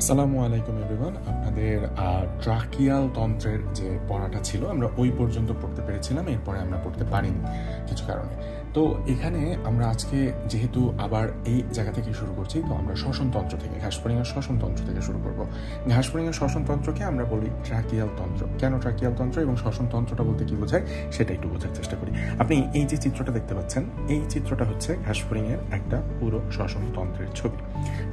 আসসালামু আলাইকুম এভরিওয়ান। আপনাদের ট্রাকিয়াল তন্ত্রের যে পড়াটা ছিল আমরা ওই পর্যন্ত পড়তে পেরেছিলাম, এরপরে আমরা পড়তে পারিনি কিছু কারণে। তো এখানে আমরা আজকে যেহেতু আবার এই জায়গা থেকে শুরু করছি, তো আমরা শ্বসনতন্ত্র থেকে, ঘাসফড়িংয়ের শ্বসনতন্ত্র থেকে শুরু করব। ঘাসফড়িংয়ের শ্বসনতন্ত্রকে আমরা বলি ট্রাকিয়াল তন্ত্র। কেন ট্রাকিয়াল তন্ত্র এবং শ্বসনতন্ত্রটা বলতে কি বোঝায় সেটা একটু বোঝার চেষ্টা করি। আপনি এই যে চিত্রটা দেখতে পাচ্ছেন, এই চিত্রটা হচ্ছে ঘাসফড়িংয়ের একটা পুরো শ্বসনতন্ত্রের ছবি,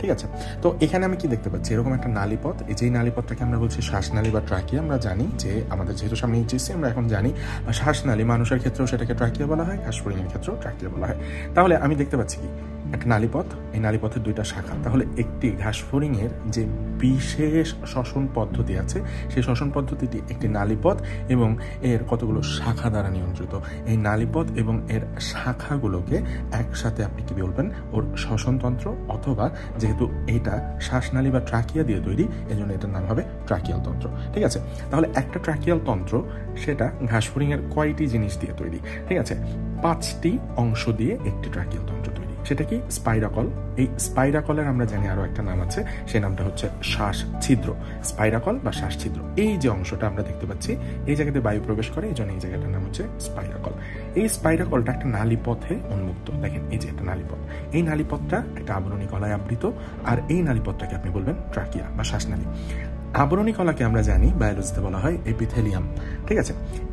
ঠিক আছে? তো এখানে আমি কি দেখতে পাচ্ছি, এরকম একটা নালীপথ। এই যে নালীপথটাকে আমরা বলছি শ্বাসনালী বা ট্রাকিয়া। আমরা জানি যে আমাদের যেহেতু সামনে এইচএসসি, আমরা এখন জানি শ্বাসনালী, মানুষের ক্ষেত্রেও সেটাকে ট্রাকিয়া বলা হয়, ঘাসফড়িংয়ের ক্ষেত্রেও ট্রাকিয়া বলা হয়। তাহলে আমি দেখতে পাচ্ছি কি একটা নালীপথ, এই নালীপথের দুইটা শাখা। তাহলে একটি ঘাসফড়িংয়ের যে বিশেষ শ্বসন পদ্ধতি আছে, সেই শ্বসন পদ্ধতিটি একটি নালীপথ এবং এর কতগুলো শাখা দ্বারা নিয়ন্ত্রিত। এই নালীপথ এবং এর শাখাগুলোকে একসাথে আপনি কি বলবেন, ওর শ্বসনতন্ত্র, অথবা যেহেতু এটা শ্বাসনালী বা ট্রাকিয়া দিয়ে তৈরি, এজন্য এটার নাম হবে ট্রাকিয়াল তন্ত্র, ঠিক আছে? তাহলে একটা ট্রাকিয়াল তন্ত্র সেটা ঘাসফড়িংয়ের কয়টি জিনিস দিয়ে তৈরি? ঠিক আছে, 5টি অংশ দিয়ে একটি ট্রাকিয়াল তন্ত্র তৈরি। সেটা কি? স্পাইরাকল। এই স্পাইরাকলের আমরা জানি আরো একটা নাম আছে, সেই নামটা হচ্ছে শ্বাস ছিদ্র। স্পাইরাকল বা শ্বাস ছিদ্র, এই যে অংশটা আমরা দেখতে পাচ্ছি, এই জায়গাতে বায়ু প্রবেশ করে, এই জন্য এই জায়গাটার নাম হচ্ছে স্পাইরাকল। এই স্পাইরাকলটা একটা নালীপথে উন্মুক্ত। দেখেন এই যে একটা নালীপথ, এই নালীপথটা একটা আবরণী কলায় আবৃত, আর এই নালীপথটাকে আপনি বলবেন ট্রাকিয়া বা শ্বাসনালী। আবরণী কলাকে আমরা জানি বায়োলজিতে বলা হয় এপিথেলিয়াম, ঠিক আছে?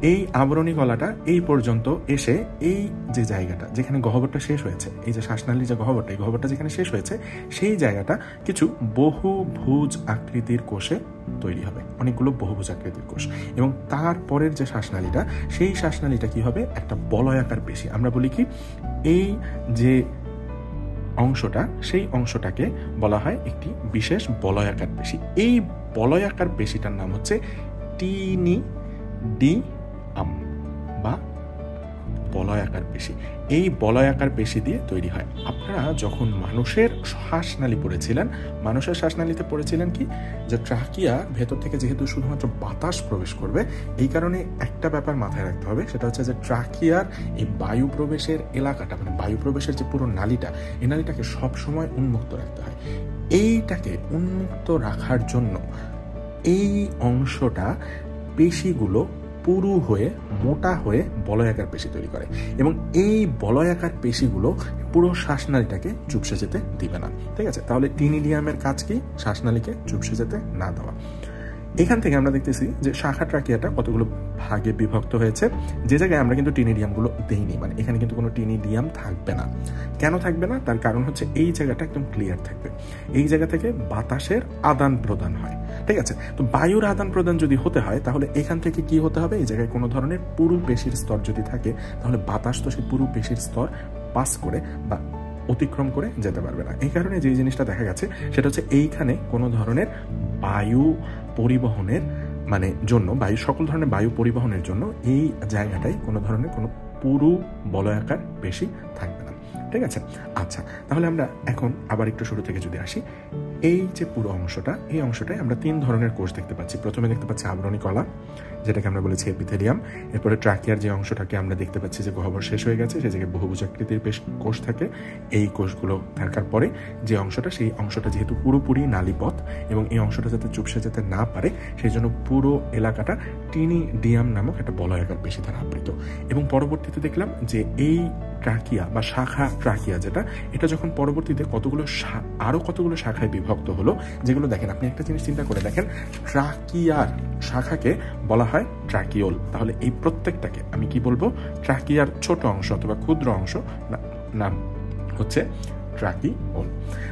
এই আবরণী কলাটা এই পর্যন্ত এসে, এই যে জায়গাটা যেখানে গহ্বরটা শেষ হয়েছে, এই যে শ্বাসনালীর যে গহ্বরটা, এই গহ্বরটা যেখানে শেষ হয়েছে, সেই জায়গাটা কিছু বহুভুজ আকৃতির কোষে তৈরি হবে, অনেকগুলো বহুভুজ আকৃতির কোষ। এবং তারপরের যে শ্বাসনালীটা, সেই শ্বাসনালীটা কি হবে? একটা বলয়াকার পেশি। আমরা বলি কি, এই যে অংশটা, সেই অংশটাকে বলা হয় একটি বিশেষ বলয়াকার পেশি। এই বলয়াকার পেশিটার নাম হচ্ছে টিনিডিয়াম বা বলয়াকার পেশি। এই বলয়াকার পেশি দিয়ে তৈরি হয়। আপনারা যখন মানুষের শ্বাসনালী পড়েছিলেন, মানুষের শ্বাসনালীতে পড়েছিলেন কি, যে ট্রাকিয়া ভেতর থেকে যেহেতু শুধুমাত্র বাতাস প্রবেশ করবে, এই কারণে একটা ব্যাপার মাথায় রাখতে হবে, সেটা হচ্ছে যে ট্রাকিয়ার এই বায়ু প্রবেশের এলাকাটা, মানে বায়ু প্রবেশের যে পুরো নালীটা, এই নালীটাকে সবসময় উন্মুক্ত রাখতে হয়। এইটাকে উন্মুক্ত রাখার জন্য এই অংশটা, পেশিগুলো পুরু হয়ে, মোটা হয়ে বলয়াকার পেশি তৈরি করে, এবং এই বলয়াকার পেশিগুলো পুরো শ্বাসনালীটাকে চুপসে যেতে দিবে না, ঠিক আছে? তাহলে টিনিডিয়ামের কাজ কি? শ্বাসনালীকে চুপসে যেতে না দেওয়া। এখান থেকে আমরা দেখতেছি যে শাখা ট্রাকিয়াটা কতগুলো ভাগে বিভক্ত হয়েছে, যে জায়গায় আমরা কিন্তু টিনিডিয়ামগুলো দেইনি, মানে এখানে কিন্তু কোনো টিনিডিয়াম থাকবে না। কেন থাকবে না? তার কারণ হচ্ছে এই জায়গাটা একদম ক্লিয়ার থাকবে। এই জায়গা থেকে বাতাসের আদান প্রদান হয়, ঠিক আছে? তো বায়ুর আদান প্রদান যদি হতে হয়, তাহলে এখান থেকে কি হতে হবে? এই জায়গায় কোনো ধরনের পুরু পেশির স্তর যদি থাকে, তাহলে বাতাস তো সেই পুরু পেশির স্তর পাস করে বা অতিক্রম করে যেতে পারবে না। এই কারণে যে জিনিসটা দেখা গেছে, সেটা হচ্ছে এইখানে কোনো ধরনের বায়ু পরিবহনের মানে জন্য, বায়ু, সকল ধরনের বায়ু পরিবহনের জন্য এই জায়গাটায় কোনো ধরনের কোনো পুরু বলয়াকার পেশি থাকবে না, ঠিক আছে? আচ্ছা, তাহলে আমরা এখন আবার একটু শুরু থেকে যদি আসি, এই যে পুরো অংশটা, এই অংশটায় আমরা 3 ধরনের কোষ দেখতে পাচ্ছি। প্রথমে দেখতে পাচ্ছি আবরণী কলা, যেটাকে আমরা বলেছি এপিথেলিয়াম। এরপরে ট্রাকিয়ার যে অংশটাকে আমরা দেখতে পাচ্ছি যে গহ্বর শেষ হয়ে গেছে, সেই জায়গায় বহুভুজ আকৃতির কোষ থাকে। এই কোষগুলো থাকার পরে যে অংশটা, সেই অংশটা যেহেতু পুরোপুরি নালীপথ এবং এই অংশটা যাতে চুপসে যেতে না পারে, সেই জন্য পুরো এলাকাটা টিনিডিয়াম নামক একটা বলয়াকার পেশি দ্বারা আবৃত। এবং পরবর্তীতে দেখলাম যে এই ট্রাকিয়া বা শাখা ট্রাকিয়া যেটা, এটা যখন পরবর্তীতে আরো কতগুলো শাখায় বিভক্ত হলো, যেগুলো দেখেন, আপনি একটা জিনিস চিন্তা করে দেখেন, ট্রাকিয়ার শাখাকে বলা হয় ট্রাকিওল। তাহলে এই প্রত্যেকটাকে আমি কি বলবো? ট্রাকিয়ার ছোট অংশ অথবা ক্ষুদ্র অংশ নাম হচ্ছে ট্রাকিওল।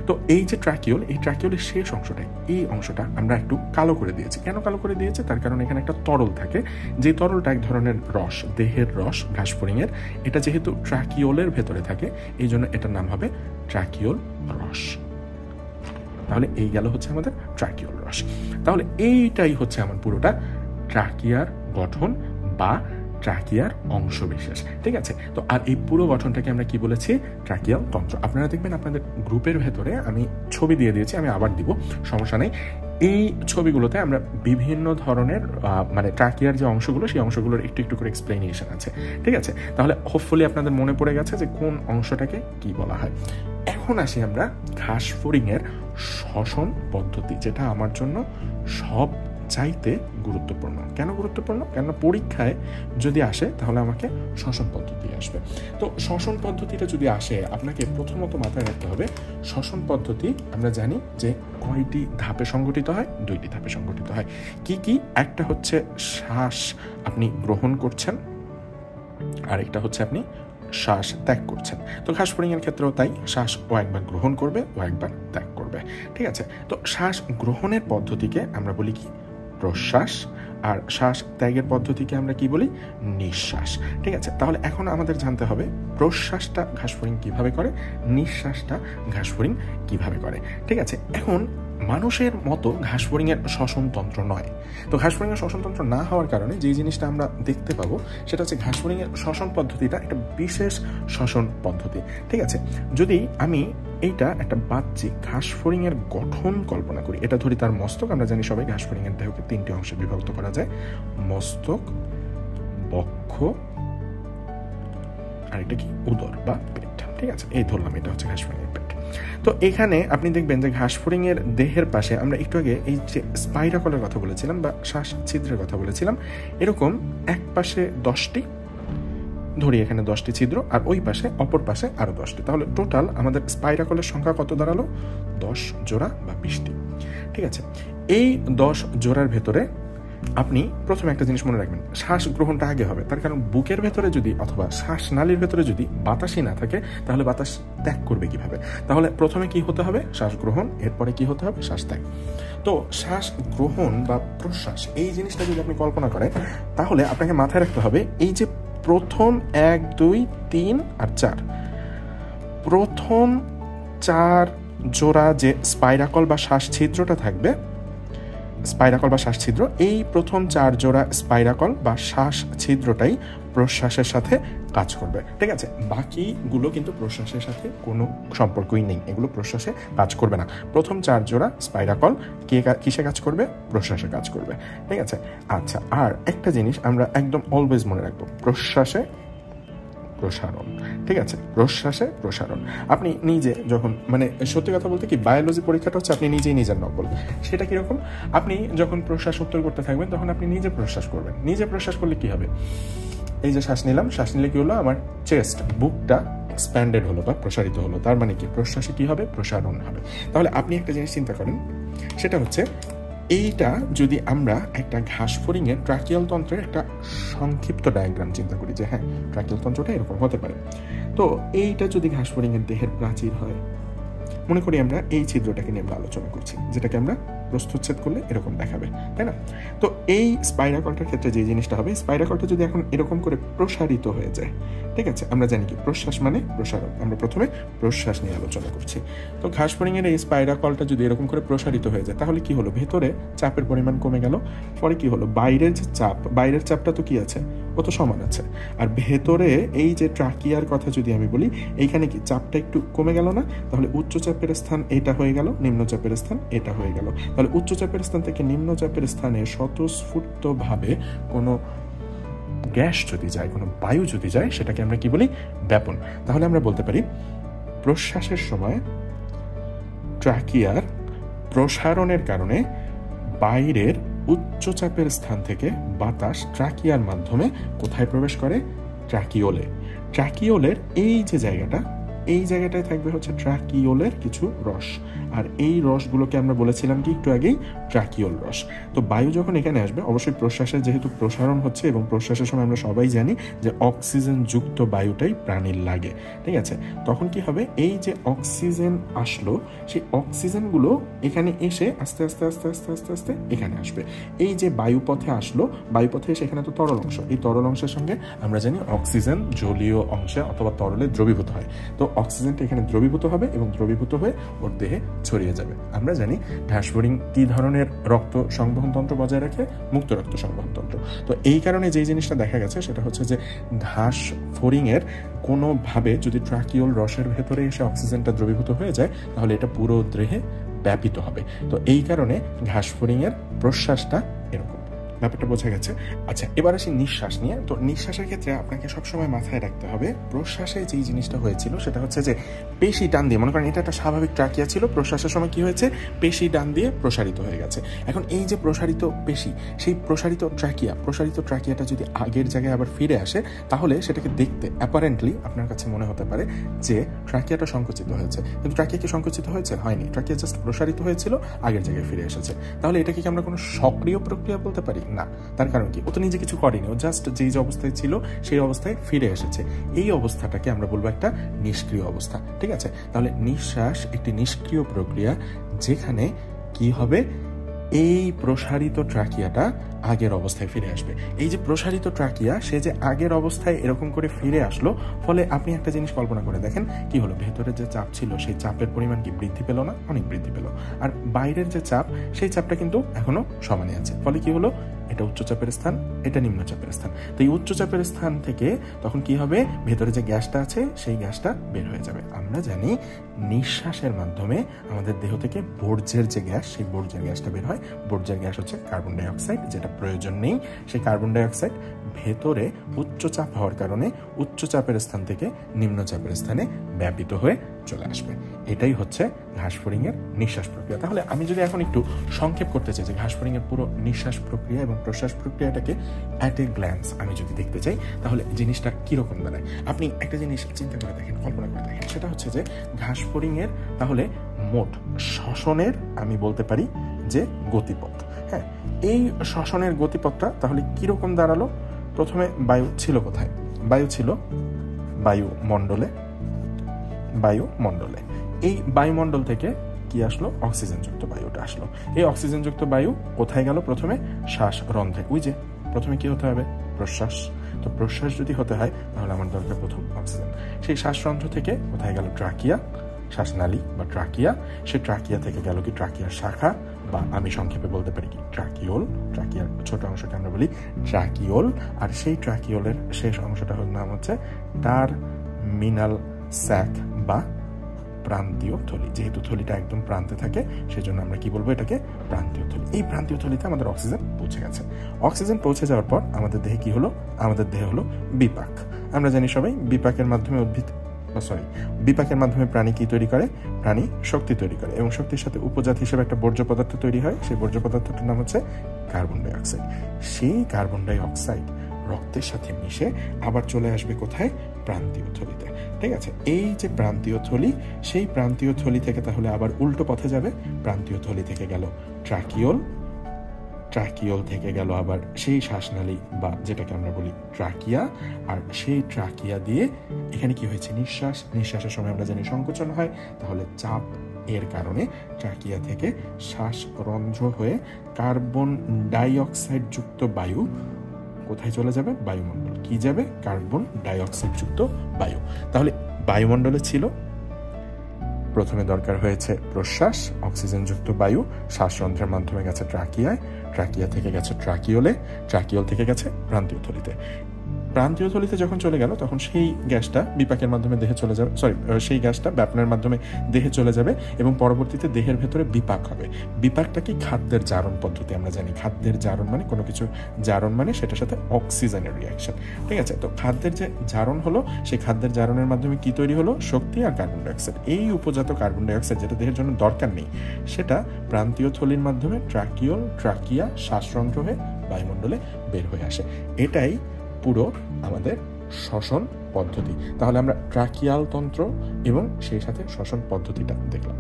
তো এই যে ট্রাকিওল, এই ট্রাকিওলের শেষ অংশটাই, এই অংশটা আমরা একটু কালো করে দিয়েছি। কেন কালো করে দিয়েছে? তার কারণ এখানে একটা তরল থাকে, যে তরলটা এক ধরনের রস, দেহের রস, ঘাসফড়িংয়ের। এটা যেহেতু ট্রাকিওলের ভেতরে থাকে, এই জন্য এটার নাম হবে ট্রাকিওল রস। তাহলে এই গেল হচ্ছে আমাদের ট্রাকিওল রস। তাহলে এইটাই হচ্ছে আমার পুরোটা ট্রাকিয়ার গঠন বা ট্রাকিয়ার অংশবিশেষ, ঠিক আছে? তো আর এই পুরো গঠনটাকে আমরা কি বলেছি? ট্রাকিয়াল তন্ত্র। আপনারা দেখবেন আপনাদের গ্রুপের ভেতরে আমি ছবি দিয়ে দিয়েছি, আমি আবার দিব, সমস্যা নেই। এই ছবিগুলোতে আমরা বিভিন্ন ধরনের মানে ট্রাকিয়ার যে অংশগুলো, সেই অংশগুলোর একটু একটু করে এক্সপ্লেনেশন আছে, ঠিক আছে? তাহলে হোপফুলি আপনাদের মনে পড়ে গেছে যে কোন অংশটাকে কি বলা হয়। এখন আসি আমরা ঘাস ফড়িংয়ের শ্বসন পদ্ধতি, যেটা আমার জন্য সব চাইতে গুরুত্বপূর্ণ। কেন গুরুত্বপূর্ণ? কেন পরীক্ষায় যদি আসে তাহলে আমাকে শ্বসন পদ্ধতি আসবে। তো শ্বসন পদ্ধতিটা যদি আসে, আপনাকে প্রথমত মাথায় রাখতে হবে শ্বসন পদ্ধতি আমরা জানি যে কয়টি ধাপে সংগঠিত হয়? 2টি ধাপে সংগঠিত হয়। কি কি? একটা হচ্ছে শ্বাস আপনি গ্রহণ করছেন, আর একটা হচ্ছে আপনি শ্বাস ত্যাগ করছেন। তো ঘাস ফড়িংয়ের ক্ষেত্রেও তাই, শ্বাস ও একবার গ্রহণ করবে ও একবার ত্যাগ করবে। ঠিক আছে? তো শ্বাস গ্রহণের পদ্ধতিকে আমরা বলি কি? প্রশ্বাস। আর শ্বাস ত্যাগের পদ্ধতিকে আমরা কি বলি? নিঃশ্বাস। ঠিক আছে? তাহলে এখন আমাদের জানতে হবে প্রশ্বাসটা ঘাস ফড়িং কিভাবে করে, নিঃশ্বাসটা ঘাস ফড়িং কিভাবে করে। ঠিক আছে? এখন মানুষের মতো ঘাস ফড়িংয়ের শ্বসনতন্ত্র নয়। তো ঘাস ফড়িংয়ের শ্বসনতন্ত্র না হওয়ার কারণে যে জিনিসটা আমরা দেখতে পাবো সেটা হচ্ছে ঘাস ফড়িংয়ের শ্বসন পদ্ধতিটা একটা বিশেষ শ্বসন পদ্ধতি। ঠিক আছে? যদি আমি এইটা একটা বাহ্যিক ঘাস ফড়িংয়ের গঠন কল্পনা করি, এটা ধরি তার মস্তক। আমরা জানি সবাই ঘাস ফড়িংয়ের দেহকে 3টি অংশে বিভক্ত করা যায়: মস্তক, বক্ষ, আর এটা কি? উদর বা পেট। ঠিক আছে? এই ধরলাম এটা হচ্ছে ঘাস ফড়িংয়ের পেট। তো এখানে আপনি দেখবেন যে ঘাস ফড়িংয়ের দেহের পাশে, আমরা একটু আগে এই যে স্পাইরাকলের কথা বলেছিলাম বা শ্বাস ছিদ্রের কথা বলেছিলাম, এরকম এক পাশে 10টি, ধরি এখানে 10টি ছিদ্র, আর ওই পাশে অপর পাশে আরো 10টি। তাহলে টোটাল আমাদের স্পাইরাকলের সংখ্যা কত দাঁড়ালো? 10 জোড়া বা 20টি। ঠিক আছে? এই 10 জোড়ার ভেতরে আপনি প্রথমে একটা জিনিস মনে রাখবেন, শ্বাস গ্রহণটা আগে হবে। তার কারণ বুকের ভেতরে যদি অথবা শ্বাসনালীর ভেতরে যদি বাতাসই না থাকে তাহলে বাতাস ত্যাগ করবে কিভাবে? তাহলে প্রথমে কি হতে হবে? শ্বাস গ্রহণ, এরপরে কি হতে হবে? শ্বাস ত্যাগ। তো শ্বাস গ্রহণ বা প্রশ্বাস, এই জিনিসটা যদি আপনি কল্পনা করেন তাহলে আপনাকে মাথায় রাখতে হবে এই যে প্রথম 1, 2, 3 আর 4, প্রথম 4 জোড়া যে স্পাইরাকল বা শ্বাস ছিদ্রটা থাকবে, স্পাইরাকল বা শ্বাস ছিদ্র, এই প্রথম 4 জোড়া স্পাইরাকল বা শ্বাস ছিদ্রটাই প্রশ্বাসের সাথে কাজ করবে। ঠিক আছে? বাকিগুলো কিন্তু প্রশ্বাসের সাথে কোনো সম্পর্কই নেই, এগুলো প্রশ্বাসে কাজ করবে না। প্রথম 4 জোড়া স্পাইরাকল কিসে কাজ করবে? প্রশ্বাসে কাজ করবে। ঠিক আছে? আচ্ছা, আর একটা জিনিস আমরা একদম অলওয়েজ মনে রাখবো, প্রশ্বাসে প্রসারণ। ঠিক আছে? প্রশ্বাসে প্রসারণ। আপনি নিজে যখন, মানে সত্যি কথা বলতে কি, বায়োলজি পরীক্ষাটা হচ্ছে আপনি নিজেই নিজের নকল। সেটা কিরকম? আপনি যখন প্রশ্বাস উত্তর করতে থাকবেন তখন আপনি নিজে প্রশ্বাস করবেন। নিজে প্রশ্বাস করলে কি হবে? এই যে শ্বাস নিলাম, শ্বাস নিলে কি হলো? আমার চেস্ট, বুকটা এক্সপ্যান্ডেড হলো বা প্রসারিত হলো। তার মানে কি? প্রশ্বাসে কি হবে? প্রসারণ হবে। তাহলে আপনি একটা জিনিস চিন্তা করেন, সেটা হচ্ছে এইটা যদি আমরা একটা ঘাস ফড়িংয়ের ট্রাকিয়াল তন্ত্রের একটা সংক্ষিপ্ত ডায়াগ্রাম চিন্তা করি, যে হ্যাঁ ট্রাকিয়াল তন্ত্রটা এরকম হতে পারে। তো এইটা যদি ঘাস ফড়িংয়ের দেহের প্রাচীর হয়, মনে করি আমরা এই ছিদ্রটাকে নিয়ে আমরা আলোচনা করছি, যেটাকে আমরা প্রস্থচ্ছেদ করলে এরকম দেখাবে, তাই না? তো এই স্পাইরাকলটার ক্ষেত্রে যে জিনিসটা হবে, স্পাইরাকলটা যদি এখন এরকম করে প্রসারিত হয়ে যায়, ঠিক আছে? আমরা জানি কি প্রশ্বাস মানে প্রসারণ, আমরা প্রথমে প্রশ্বাস নিয়ে আলোচনা করছি। তো ঘাস ফড়িংয়ের এই স্পাইরাকলটা যদি এরকম করে প্রসারিত হয়ে যায় তাহলে কি হলো? ভেতরে চাপের পরিমাণ কমে গেল। পরে কি হলো? বাইরের যে চাপ, বাইরের চাপটা তো কি আছে? ও তো সমান আছে। আর ভেতরে এই যে ট্রাকিয়ার কথা যদি আমি বলি, এইখানে কি চাপটা একটু কমে গেল না? তাহলে উচ্চচাপের স্থান এটা হয়ে গেল, নিম্নচাপের স্থান এটা হয়ে গেল। তাহলে উচ্চচাপের স্থান থেকে নিম্নচাপের স্থানে স্বতঃস্ফূর্তভাবে কোনো গ্যাস যদি যায়, কোনো বায়ু যদি যায়, সেটাকে আমরা কি বলি? ব্যাপন। তাহলে আমরা বলতে পারি প্রশ্বাসের সময় ট্রাকিয়ার প্রসারণের কারণে বাইরের উচ্চচাপের স্থান থেকে বাতাস ট্রাকিয়ার মাধ্যমে কোথায় প্রবেশ করে? ট্রাকিওলে। ট্রাকিওলের এই যে জায়গাটা, এই জায়গাটায় থাকবে হচ্ছে ট্রাকিওলের কিছু রস, আর এই রসগুলোকে আমরা বলেছিলাম কি একটু আগেই? ট্রাকিওল রস। তো বায়ু যখন এখানে আসবে, অবশ্যই প্রশ্বাসের যেহেতু প্রসারণ হচ্ছে এবং প্রশ্বাসের সময় আমরা সবাই জানি যে অক্সিজেন যুক্ত বায়ুটাই প্রাণীর লাগে, ঠিক আছে? তখন কি হবে? এই যে অক্সিজেন আসলো, সেই অক্সিজেনগুলো এখানে এসে আস্তে আস্তে আস্তে আস্তে আস্তে আস্তে এখানে আসবে। এই যে বায়ুপথে আসলো, বায়ুপথে এসে এখানে তো তরল অংশ, এই তরল অংশের সঙ্গে আমরা জানি অক্সিজেন জলীয় অংশে অথবা তরলে দ্রবীভূত হয়। তো অক্সিজেনটা এখানে দ্রবীভূত হবে এবং দ্রবীভূত হয়ে ওর দেহে ছড়িয়ে যাবে। আমরা জানি ঘাস ফড়িং কি ধরনের রক্ত সংবহন তন্ত্র বজায় রাখে? মুক্ত রক্ত সংবহন তন্ত্র। তো এই কারণে যে জিনিসটা দেখা গেছে সেটা হচ্ছে যে ঘাস ফড়িংয়ের কোনোভাবে যদি ট্রাকিওল রসের ভেতরে এসে অক্সিজেনটা দ্রবীভূত হয়ে যায় তাহলে এটা পুরো দেহে ব্যাপিত হবে। তো এই কারণে ঘাস ফড়িংয়ের প্রশ্বাসটা এরকম। ব্যাপারটা বোঝা গেছে? আচ্ছা, এবার আসি নিঃশ্বাস নিয়ে। তো নিঃশ্বাসের ক্ষেত্রে আপনাকে সবসময় মাথায় রাখতে হবে প্রশ্বাসে যেই জিনিসটা হয়েছিল সেটা হচ্ছে যে পেশি টান দিয়ে, মনে করেন এটা একটা স্বাভাবিক ট্রাকিয়া ছিল, প্রশ্বাসের সময় কি হয়েছে, পেশি টান দিয়ে প্রসারিত হয়ে গেছে। এখন এই যে প্রসারিত পেশি, সেই প্রসারিত ট্রাকিয়াটা যদি আগের জায়গায় আবার ফিরে আসে, তাহলে সেটাকে দেখতে অ্যাপারেন্টলি আপনার কাছে মনে হতে পারে যে ট্রাকিয়াটা সংকুচিত হয়েছে, কিন্তু ট্রাকিয়া কি সংকুচিত হয়েছে? হয়নি। ট্রাকিয়া জাস্ট প্রসারিত হয়েছিল, আগের জায়গায় ফিরে এসেছে। তাহলে এটাকে কি আমরা কোনো সক্রিয় প্রক্রিয়া বলতে পারি? না। তার কারণ কি? ও তো নিজে কিছু করেনি, ও জাস্ট যেই যে অবস্থায় ছিল সেই অবস্থায় ফিরে এসেছে। এই অবস্থাটাকে আমরা বলবো একটা নিষ্ক্রিয় অবস্থা। ঠিক আছে? তাহলে নিঃশ্বাস একটি নিষ্ক্রিয় প্রক্রিয়া, যেখানে কি হবে, এই প্রসারিত ট্রাকিয়াটা আগের অবস্থায় ফিরে আসবে। এই যে প্রসারিত ট্রাকিয়া, সে যে আগের অবস্থায় এরকম করে ফিরে আসলো, ফলে আপনি একটা জিনিস কল্পনা করে দেখেন, কি হলো, ভেতরে যে চাপ ছিল সেই চাপের পরিমাণ কি বৃদ্ধি পেল না? অনেক বৃদ্ধি পেল। আর বাইরের যে চাপ, সেই চাপটা কিন্তু এখনো সমানে আছে। ফলে কি হলো, এটা উচ্চচাপের স্থান, এটা নিম্নচাপের স্থান। তো এই উচ্চচাপের স্থান থেকে তখন কি হবে, ভেতরে যে গ্যাসটা আছে সেই গ্যাসটা বের হয়ে যাবে। আমরা জানি নিঃশ্বাসের মাধ্যমে আমাদের দেহ থেকে বর্জ্যের যে গ্যাস, সেই বর্জ্যের গ্যাসটা বের হয়। বর্জ্যের গ্যাস হচ্ছে কার্বন ডাই অক্সাইড, যেটা প্রয়োজন নেই। সেই কার্বন ডাই অক্সাইড ভেতরে উচ্চচাপ হওয়ার কারণে উচ্চচাপের স্থান থেকে নিম্নচাপের স্থানে ব্যাপিত হয়ে চলে আসবে। এটাই হচ্ছে ঘাসফড়িংয়ের নিঃশ্বাস প্রক্রিয়া। তাহলে আমি যদি এখন একটু সংক্ষেপ করতে চাই যে ঘাসফড়িংয়ের পুরো নিঃশ্বাস প্রক্রিয়া এবং প্রশ্বাস প্রক্রিয়াটাকে অ্যাট এ গ্ল্যান্স আমি যদি দেখতে চাই, তাহলে জিনিসটা কীরকম দাঁড়ায়। আপনি একটা জিনিস চিন্তা করে দেখেন, কল্পনা করে দেখেন, সেটা হচ্ছে যে ঘাসফড়িংয়ের তাহলে মোট শ্বসনের আমি বলতে পারি যে গতিপথ। হ্যাঁ, এই শ্বসনের গতিপথটা তাহলে কীরকম দাঁড়ালো? প্রথমে বায়ু ছিল কোথায়? বায়ু ছিল বায়ুমণ্ডলে। এই বায়ুমণ্ডল থেকে কি আসলো? অক্সিজেনযুক্ত বায়ুটা আসলো। এই অক্সিজেনযুক্ত বায়ু কোথায় গেল? প্রথমে শ্বাসরন্ধ্রে। ওই যে প্রথমে কি হতে হবে? প্রশ্বাস। তো প্রশ্বাস যদি হতে হয়, তাহলে আমার দরকার প্রথম অক্সিজেন। সেই শ্বাসরন্ধ্র থেকে কোথায় গেল? ট্রাকিয়া, শ্বাসনালী বা ট্রাকিয়া। সেই ট্রাকিয়া থেকে গেল কি? ট্রাকিয়ার শাখা, বা আমি সংক্ষেপে বলতে পারি কি? ট্রাকিওল। ট্রাকিয়ার ছোট অংশকে আমরা বলি ট্রাকিওল। আর সেই ট্রাকিওলের শেষ অংশটা নাম হচ্ছে টার্মিনাল স্যাক বা প্রান্তীয় থলি। যেহেতু থলিটা একদম প্রান্তে থাকে, সেজন্য আমরা কি বলবো? এটাকে প্রান্তীয় থলি। এই প্রান্তীয় থলিতে আমাদের অক্সিজেন পৌঁছে গেছে। অক্সিজেন পৌঁছে যাওয়ার পর আমাদের দেহে কি হলো? আমাদের দেহে হলো বিপাক। আমরা জানি সবাই বিপাকের মাধ্যমে বিপাকের মাধ্যমে প্রাণী কি তৈরি করে? প্রাণী শক্তি তৈরি করে, এবং শক্তির সাথে উপজাত হিসেবে একটা বর্জ্য পদার্থ তৈরি হয়। সেই বর্জ্য পদার্থটার নাম হচ্ছে কার্বন ডাই অক্সাইড। সেই কার্বন ডাই অক্সাইড রক্তের সাথে মিশে আবার চলে আসবে কোথায়? প্রান্তীয় থলিতে। ঠিক আছে? এই যে প্রান্তীয় থলি, সেই প্রান্তীয় থলি থেকে তাহলে আবার উল্টো পথে যাবে। প্রান্তীয় থলি থেকে গেল ট্রাকিওল, ট্রাকিওল থেকে গেল আবার সেই শ্বাসনালী বা যেটাকে আমরা বলি ট্রাকিয়া। আর সেই ট্রাকিয়া দিয়ে এখানে কি হয়েছে? নিঃশ্বাস। নিঃশ্বাসের সময় আমরা জানি সংকোচন হয়, তাহলে চাপ এর কারণে ট্রাকিয়া থেকে শ্বাসরন্ধ্র হয়ে কার্বন ডাই অক্সাইড যুক্ত বায়ু কোথায় চলে যাবে? বায়ুমণ্ডল। কি যাবে? কার্বন ডাই অক্সাইড যুক্ত বায়ু। তাহলে বায়ুমণ্ডলে ছিল, প্রথমে দরকার হয়েছে প্রশ্বাস, অক্সিজেনযুক্ত বায়ু, শ্বাসরন্ধ্রের মাধ্যমে গেছে ট্রাকিয়ায়, ট্রাকিয়া থেকে গেছে ট্রাকিওলে, ট্রাকিওল থেকে গেছে প্রান্তীয় থলিতে। প্রান্তীয় থলিতে যখন চলে গেল, তখন সেই গ্যাসটা বিপাকের মাধ্যমে দেহে চলে যাবে, সেই গ্যাসটা ব্যাপনের মাধ্যমে দেহে চলে যাবে, এবং পরবর্তীতে দেহের ভেতরে বিপাক হবে। বিপাকটা কি? খাদ্যের জারণ পদ্ধতি। আমরা জানি খাদ্যের জারণ মানে কোনো কিছু জারণ মানে সেটার সাথে অক্সিজেনের রিয়াকশন। ঠিক আছে? তো খাদ্যের যে জারণ হলো, সেই খাদ্যের জারণের মাধ্যমে কি তৈরি হলো? শক্তি আর কার্বন ডাইঅক্সাইড। এই উপজাত কার্বন ডাইঅক্সাইড, যেটা দেহের জন্য দরকার নেই, সেটা প্রান্তীয় থলির মাধ্যমে ট্রাকিওল, ট্রাকিয়া, শ্বাসরন্ধ্র হয়ে বায়ুমণ্ডলে বের হয়ে আসে। এটাই পুরো আমাদের শ্বসন পদ্ধতি। তাহলে আমরা ট্রাকিয়াল তন্ত্র এবং সেই সাথে শ্বসন পদ্ধতিটা দেখলাম।